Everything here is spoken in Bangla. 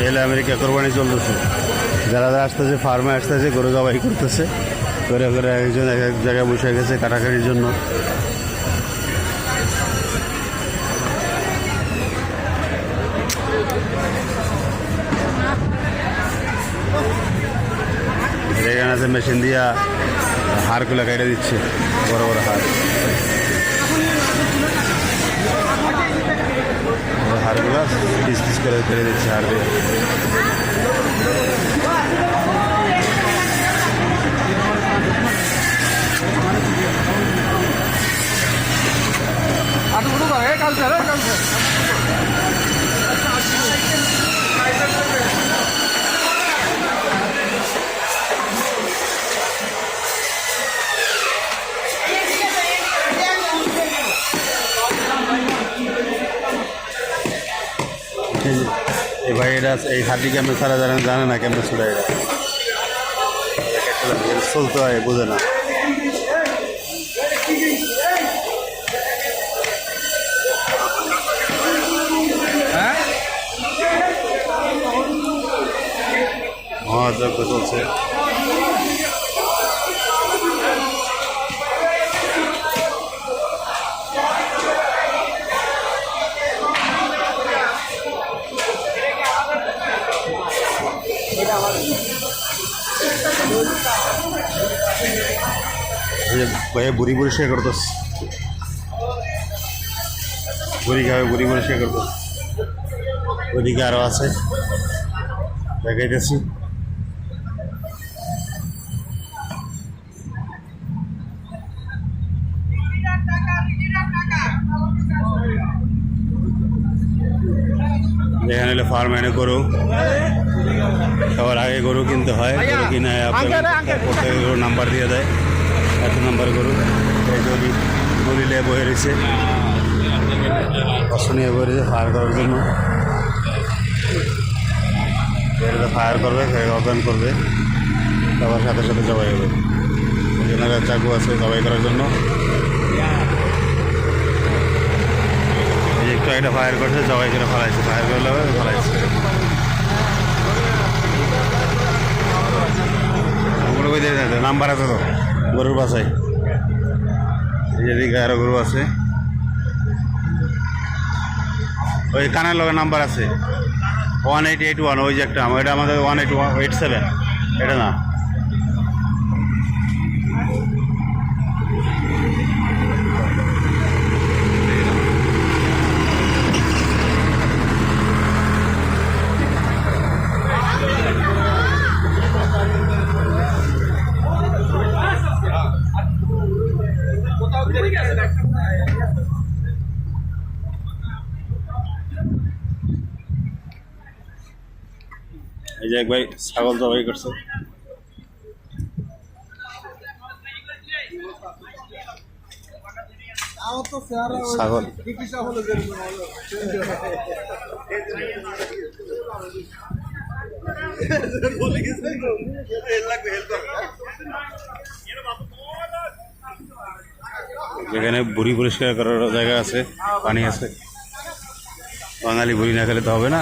এলে আমেরিকা কোরবানি চলতেছে, যারা যারা আসতেছে ফার্মে আসতেছে, গরু জবাই করতেছে, করে করে একজন এক এক জায়গায় বসে গেছে কাটাকাটির জন্য। এখানে আছে মেশিন দিয়া হাড়গুলো কেটে দিচ্ছে, বড় বড় হাড়, হাড়গুলো পিস পিস করে কেটে দিচ্ছে হাড় দিয়ে। এই ভাই এটা এই হাড্ডি কেমন সারা জানে না কেমন ছুড়ে, এরা চলতে হয় বোঝে না। মহাযজ্ঞ চলছে। ভাইয়া বুড়ি পরিষ্কার করতেস, বুড়ি খাবে, বুড়ি পরিষ্কার করতেস। ওইদিকে আরো আছে, দেখাইতেছি। এখানে হলে ফার্ম এনে গরু, সবার আগে গরু কিনতে হয়, গরু কিনে প্রত্যেক গরু নাম্বার দিয়ে দেয়, এত নাম্বার গরু। এই গলিলে বয়ে রয়েছে, অসনিয়ে বয়ে রয়েছে ফায়ার করার জন্য। ফায়ার করবে, ওপেন করবে, তারপর সাথে সাথে জবাই হবে। এখানে চাকু আছে জবাই করার জন্য। একটু একটা ফায়ার করছে, জবাই করে ফেলাইছে, ফায়ার করলে ফেলাইছে। নাম্বার আছে তো গরুর বাসায়, এদিকে আরো গরু আছে, ওই কানের লগে নাম্বার আছে 1881, ওই যে একটা, এটা আমাদের 1887, এটা না। এই যে এক ভাই ছাগল জবাই করছে। ছাগল যেখানে বুড়ি পরিষ্কার করার জায়গা আছে, পানি আছে। বাঙালি বুড়ি না খেলে তো হবে না।